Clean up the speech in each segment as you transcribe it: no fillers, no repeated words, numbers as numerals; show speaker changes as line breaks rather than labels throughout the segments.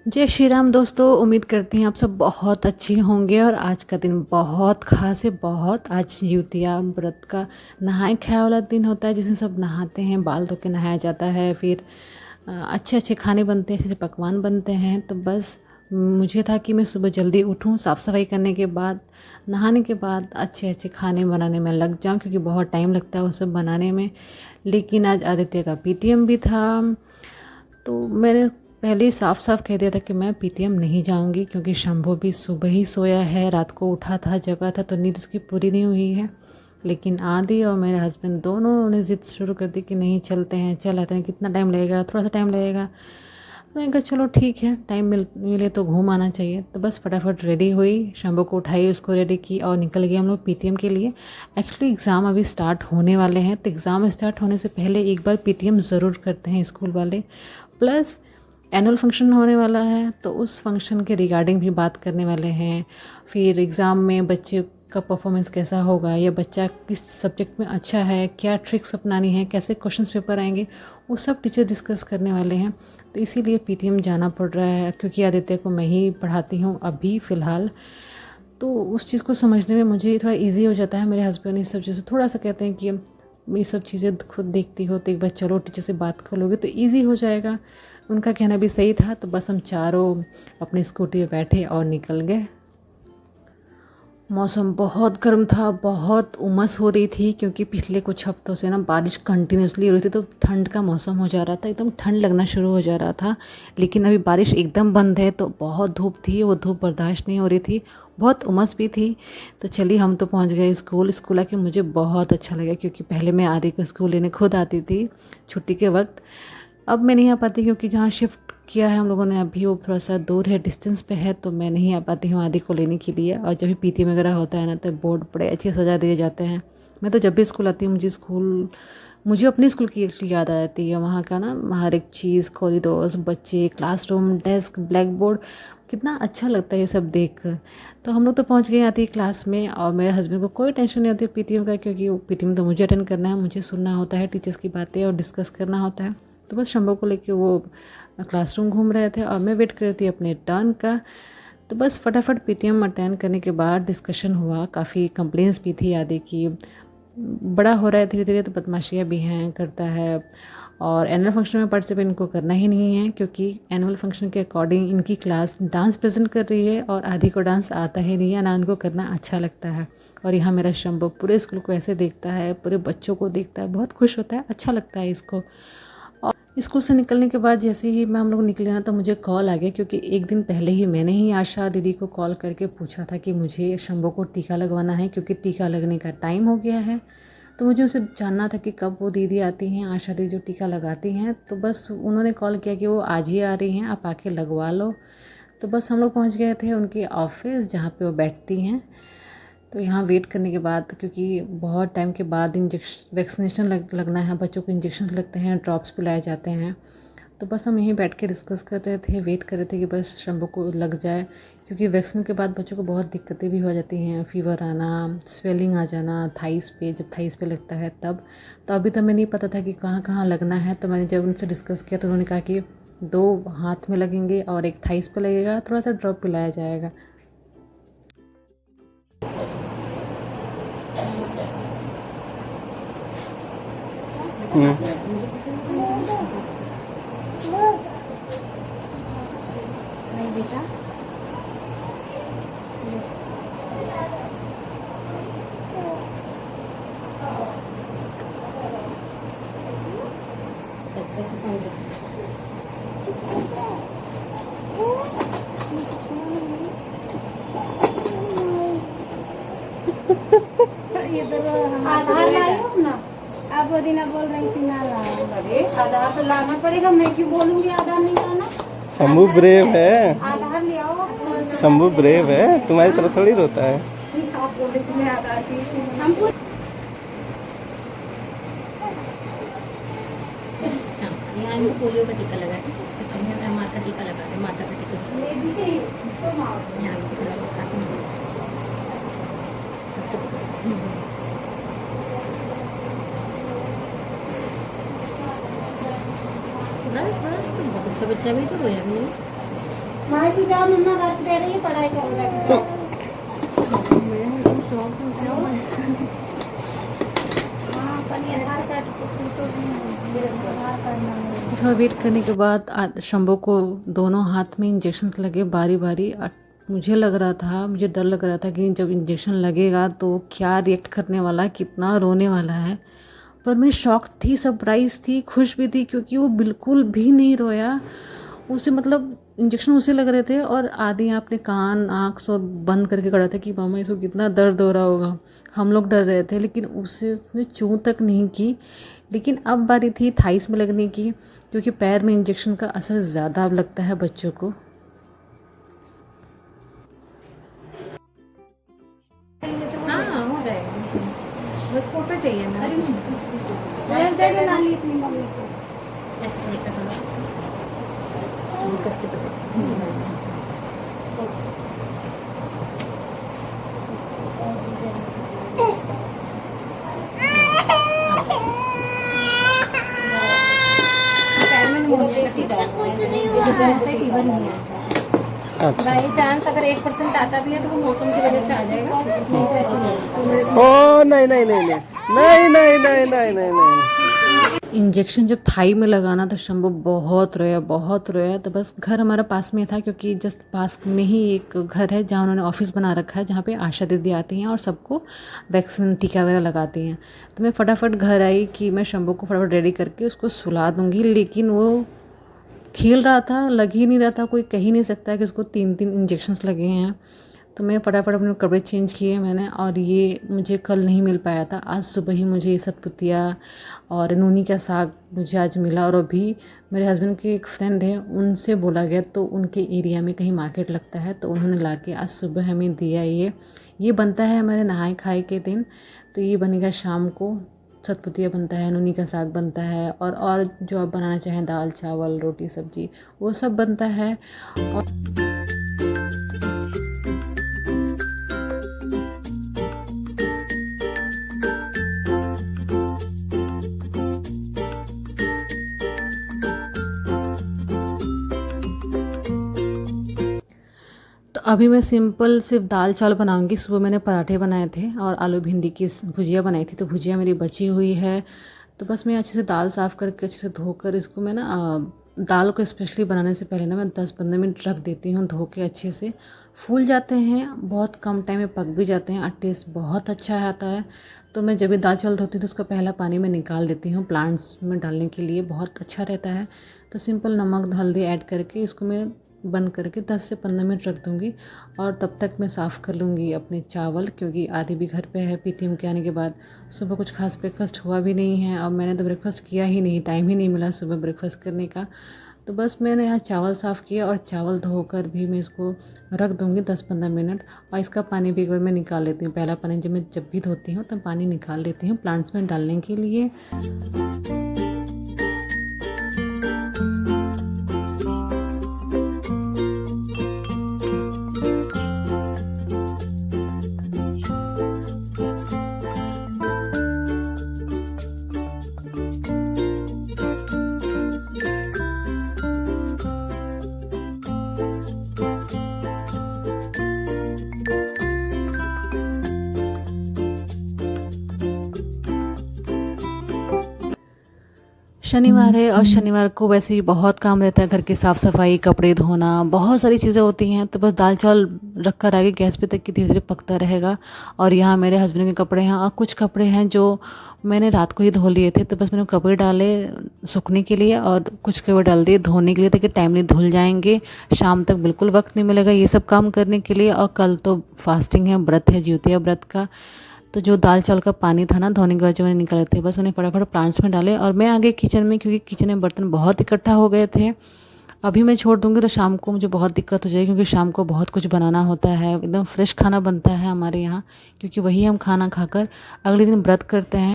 जय श्री राम दोस्तों। उम्मीद करती हैं आप सब बहुत अच्छे होंगे और आज का दिन बहुत ख़ास है। बहुत आज जिउतिया व्रत का नहाए खाए वाला दिन होता है जिसमें सब नहाते हैं, बाल धो के नहाया जाता है। फिर अच्छे अच्छे खाने बनते हैं, अच्छे अच्छे पकवान बनते हैं। तो बस मुझे था कि मैं सुबह जल्दी उठूं, साफ़ सफाई करने के बाद, नहाने के बाद अच्छे अच्छे खाने बनाने में लग जाऊं, क्योंकि बहुत टाइम लगता है वो सब बनाने में। लेकिन आज आदित्य का पीटीएम भी था, तो मैंने पहले ही साफ साफ कह दिया था कि मैं पीटीएम नहीं जाऊंगी, क्योंकि शंभू भी सुबह ही सोया है, रात को उठा था, जगा था, तो नींद उसकी पूरी नहीं हुई है। लेकिन आदि और मेरे हस्बैंड दोनों ने ज़िद शुरू कर दी कि नहीं चलते हैं, चल आते हैं, कितना टाइम लगेगा, थोड़ा सा टाइम लगेगा। मैंने कहा चलो ठीक है, टाइम मिले तो घूम आना चाहिए। तो बस फटाफट रेडी हुई, शंभू को उठाई, उसको रेडी की और निकल गए हम लोग पीटीएम के लिए। एक्चुअली एग्ज़ाम अभी स्टार्ट होने वाले हैं, तो एग्ज़ाम स्टार्ट होने से पहले एक बार पीटीएम ज़रूर करते हैं स्कूल वाले। प्लस एनुअल फंक्शन होने वाला है, तो उस फंक्शन के रिगार्डिंग भी बात करने वाले हैं। फिर एग्ज़ाम में बच्चे का परफॉर्मेंस कैसा होगा, या बच्चा किस सब्जेक्ट में अच्छा है, क्या ट्रिक्स अपनानी है, कैसे क्वेश्चंस पेपर आएंगे, वो सब टीचर डिस्कस करने वाले हैं। तो इसीलिए पीटीएम जाना पड़ रहा है, क्योंकि आदित्य को मैं ही पढ़ाती हूँ अभी फ़िलहाल। तो उस चीज़ को समझने में मुझे थोड़ा इजी हो जाता है। मेरे हस्बैंड इस सब चीज़ें थोड़ा सा कहते हैं कि ये सब चीज़ें खुद देखती हो तो एक बार चलो टीचर से बात कर लोगे तो ईज़ी हो जाएगा। उनका कहना भी सही था। तो बस हम चारों अपनी स्कूटी पे बैठे और निकल गए। मौसम बहुत गर्म था, बहुत उमस हो रही थी, क्योंकि पिछले कुछ हफ्तों से ना बारिश कंटिन्यूसली हो रही थी, तो ठंड का मौसम हो जा रहा था, एकदम ठंड लगना शुरू हो जा रहा था। लेकिन अभी बारिश एकदम बंद है, तो बहुत धूप थी, वो धूप बर्दाश्त नहीं हो रही थी, बहुत उमस भी थी। तो चलिए हम तो पहुंच गए स्कूल आके मुझे बहुत अच्छा लगा, क्योंकि पहले मैं आदि को स्कूल लेने खुद आती थी छुट्टी के वक्त। अब मैं नहीं आ पाती, क्योंकि जहाँ शिफ्ट किया है हम लोगों ने अभी वो थोड़ा सा दूर है, डिस्टेंस पे है, तो मैं नहीं आ पाती हूँ आदि को लेने के लिए। और जब भी पीटीएम वगैरह होता है ना, तो बोर्ड बड़े अच्छे सजा दिए जाते हैं। मैं तो जब भी स्कूल आती हूँ मुझे अपनी स्कूल की एक्चुअली याद आ जाती है। वहाँ का ना हर एक चीज़, कॉरिडोर्स, बच्चे, क्लासरूम, डेस्क, ब्लैक बोर्ड, कितना अच्छा लगता है ये सब देख कर। तो हम लोग तो पहुँच गए आती क्लास में, और मेरे हस्बैंड को कोई टेंशन नहीं होती पीटीएम का, क्योंकि वो पीटीएम तो मुझे अटेंड करना है, मुझे सुनना होता है टीचर्स की बातें और डिस्कस करना होता है। तो बस शंभू को लेके वो क्लासरूम घूम रहे थे और मैं वेट कर रही थी अपने टर्न का। तो बस फटाफट पीटीएम अटेंड करने के बाद डिस्कशन हुआ, काफ़ी कंप्लेंट्स भी थी आदि की, बड़ा हो रहा है धीरे धीरे, तो बदमाशियाँ भी हैं, करता है। और एनुअल फंक्शन में पार्टिसिपेट इनको करना ही नहीं है, क्योंकि एनुअल फंक्शन के अकॉर्डिंग इनकी क्लास डांस प्रेजेंट कर रही है, और आदि को डांस आता ही नहीं है, ना उनको करना अच्छा लगता है। और यहाँ मेरा शंभू पूरे स्कूल को ऐसे देखता है, पूरे बच्चों को देखता है, बहुत खुश होता है, अच्छा लगता है इसको। और स्कूल से निकलने के बाद जैसे ही मैं हम लोग निकले ना, तो मुझे कॉल आ गया, क्योंकि एक दिन पहले ही मैंने ही आशा दीदी को कॉल करके पूछा था कि मुझे शंभू को टीका लगवाना है, क्योंकि टीका लगने का टाइम हो गया है। तो मुझे उसे जानना था कि कब वो दीदी आती हैं, आशा दीदी जो टीका लगाती हैं। तो बस उन्होंने कॉल किया कि वो आज ही आ रही हैं, आप आके लगवा लो। तो बस हम लोग पहुँच गए थे उनके ऑफिस, जहाँ पे वो बैठती हैं। तो यहाँ वेट करने के बाद, क्योंकि बहुत टाइम के बाद वैक्सीनेशन लगना है, बच्चों को इंजेक्शन लगते हैं, ड्रॉप्स पिलाए जाते हैं। तो बस हम यहीं बैठ के डिस्कस कर रहे थे, वेट कर रहे थे कि बस शंभू को लग जाए, क्योंकि वैक्सीन के बाद बच्चों को बहुत दिक्कतें भी हो जाती हैं, फीवर आना, स्वेलिंग आ जाना थाइस पे, जब थाइस पे लगता है तब। तो अभी तो हमें नहीं पता था कि कहाँ कहाँ लगना है। तो मैंने जब उनसे डिस्कस किया तो उन्होंने कहा कि 2 हाथ में लगेंगे और एक थाइस पे लगेगा, थोड़ा सा ड्रॉप पिलाया जाएगा।
नहीं बेटा, इधर आधार लाओ ना। आप वो दिन बोल रही थी ना लाओ। अरे आधार तो लाना पड़ेगा, मैं क्यों बोलूँगी आधार नहीं लाना।
शंभू ब्रेव है,
आधार ले आओ।
शंभू ब्रेव है, तुम्हारी तरह थोड़ी रोता है।
आप बोले कि मैं आधार की हमको
यहाँ इनको पोलियो का टीका लगा है, माता टीका लगा है, माता का टीका यहाँ से टीका लगा बस बस, तो बहुत अच्छा बच्चा भी तो रोया भी नहीं।
माँ से जाओ, मम्मा घर दे रही है, पढ़ाई करो जाके जाओ। हाँ, कल ये आधार कार्ड को फोटो भी आधार कार्ड मांगेंगे।
थोड़ा वेट करने के बाद शंभू को दोनों हाथ में इंजेक्शन लगे बारी बारी। मुझे लग रहा था, मुझे डर लग रहा था कि जब इंजेक्शन लगेगा तो क्या रिएक्ट करने वाला है, कितना रोने वाला है। पर मैं शॉक थी, सरप्राइज थी, खुश भी थी, क्योंकि वो बिल्कुल भी नहीं रोया। उसे मतलब इंजेक्शन उसे लग रहे थे और आदि अपने कान आँख सब बंद करके खड़ा था कि मामा इसको कितना दर्द हो रहा होगा। हम लोग डर रहे थे, लेकिन उसने चूं तक नहीं की। लेकिन अब बारी थी थाइस में लगने की, क्योंकि पैर में इंजेक्शन का असर ज़्यादा लगता है बच्चों को।
हाँ हो जाएगा, बस फोटो चाहिए ना।
दे दे नाली अपनी मम्मी को।
ऐसे नहीं करना, कस के पकड़। पैर में मोड़ने का फीवर नहीं आता।
अच्छा।
बाई चांस अगर 1% आता भी है तो वो मौसम की वजह से आ जाएगा, नहीं तो ऐसे नहीं।
ओ नहीं नहीं नहीं नहीं नहीं नहीं नहीं नहीं नहीं नहीं।
इंजेक्शन जब थाई में लगाना तो शंभू बहुत रोया, बहुत रोया। तो बस घर हमारा पास में था, क्योंकि जस्ट पास में ही एक घर है जहाँ उन्होंने ऑफिस बना रखा है, जहाँ पे आशा दीदी आती हैं और सबको वैक्सीन टीका वगैरह लगाती हैं। तो मैं फटाफट घर आई कि मैं शंभू को फटाफट रेडी करके उसको सुला दूँगी, लेकिन वो खेल रहा था, लग ही नहीं रहा था। कोई कह ही नहीं सकता कि उसको 3-3 इंजेक्शंस लगे हैं। तो मैं फटाफट अपने कपड़े चेंज किए मैंने, और ये मुझे कल नहीं मिल पाया था। आज सुबह ही मुझे ये सतपुतिया और नूनी का साग मुझे आज मिला। और अभी मेरे हस्बैंड के एक फ्रेंड है, उनसे बोला गया, तो उनके एरिया में कहीं मार्केट लगता है, तो उन्होंने ला के आज सुबह हमें दिया। ये बनता है हमारे नहाए खाए के दिन। तो ये बनेगा शाम को। सतपुतिया बनता है, नूनी का साग बनता है, और जो आप बनाना चाहें, दाल चावल रोटी सब्जी, वो सब बनता है। तो अभी मैं सिंपल सिर्फ दाल चावल बनाऊंगी। सुबह मैंने पराठे बनाए थे और आलू भिंडी की भुजिया बनाई थी, तो भुजिया मेरी बची हुई है। तो बस मैं अच्छे से दाल साफ़ करके अच्छे से धोकर इसको मैं ना दाल को स्पेशली बनाने से पहले ना मैं 10-15 मिनट रख देती हूँ धो के। अच्छे से फूल जाते हैं, बहुत कम टाइम में पक भी जाते हैं और टेस्ट बहुत अच्छा आता है। तो मैं जब भी दाल चावल धोती हूँ तो उसका पहला पानी मैं निकाल देती हूँ, प्लांट्स में डालने के लिए बहुत अच्छा रहता है। तो सिंपल नमक हल्दी ऐड करके इसको मैं बंद करके 10 से 15 मिनट रख दूँगी। और तब तक मैं साफ़ कर लूँगी अपने चावल, क्योंकि आदि भी घर पे है पीटीएम के आने के बाद। सुबह कुछ खास ब्रेकफास्ट हुआ भी नहीं है, और मैंने तो ब्रेकफास्ट किया ही नहीं, टाइम ही नहीं मिला सुबह ब्रेकफास्ट करने का। तो बस मैंने यहाँ चावल साफ़ किया और चावल धोकर भी मैं इसको रख दूँगी 10-15 मिनट। और इसका पानी भी एक बार मैं निकाल लेती हूँ। पहला पानी जब भी धोती हूँ तब पानी निकाल लेती हूँ प्लांट्स में डालने के लिए। शनिवार है और शनिवार को वैसे भी बहुत काम रहता है, घर की साफ़ सफाई, कपड़े धोना, बहुत सारी चीज़ें होती हैं। तो बस दाल चावल रख कर आगे गैस पे तक कि धीरे धीरे पकता रहेगा। और यहाँ मेरे हस्बैंड के कपड़े हैं और कुछ कपड़े हैं जो मैंने रात को ही धो लिए थे, तो बस मैंने कपड़े डाले सूखने के लिए और कुछ कपड़े डाल दिए धोने के लिए, ताकि टाइमली धुल जाएंगे। शाम तक बिल्कुल वक्त नहीं मिलेगा ये सब काम करने के लिए। और कल तो फास्टिंग है, व्रत है, ज्योतिया व्रत का। तो जो दाल चावल का पानी था ना धोने के बाद जो मैंने निकाले थे, बस मैंने फटाफट प्लांट्स में डाले और मैं आ गई किचन में, क्योंकि किचन में बर्तन बहुत इकट्ठा हो गए थे। अभी मैं छोड़ दूँगी तो शाम को मुझे बहुत दिक्कत हो जाएगी, क्योंकि शाम को बहुत कुछ बनाना होता है, एकदम फ्रेश खाना बनता है हमारे यहाँ, क्योंकि वही हम खाना खाकर अगले दिन व्रत करते हैं।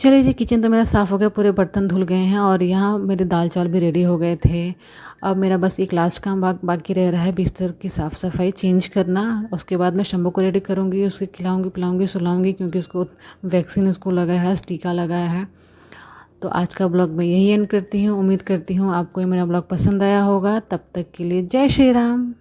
चलिए जी, किचन तो मेरा साफ़ हो गया, पूरे बर्तन धुल गए हैं और यहाँ मेरे दाल चावल भी रेडी हो गए थे। अब मेरा बस एक लास्ट काम बाकी रह रहा है, बिस्तर की साफ़ सफाई चेंज करना। उसके बाद मैं शंभू को रेडी करूँगी, उसे खिलाऊँगी पिलाऊँगी सुलाऊँगी, क्योंकि उसको वैक्सीन उसको लगाया है, टीका लगाया है। तो आज का ब्लॉग मैं यही एंड करती हूँ। उम्मीद करती हूँ आपको ये मेरा ब्लॉग पसंद आया होगा। तब तक के लिए जय श्री राम।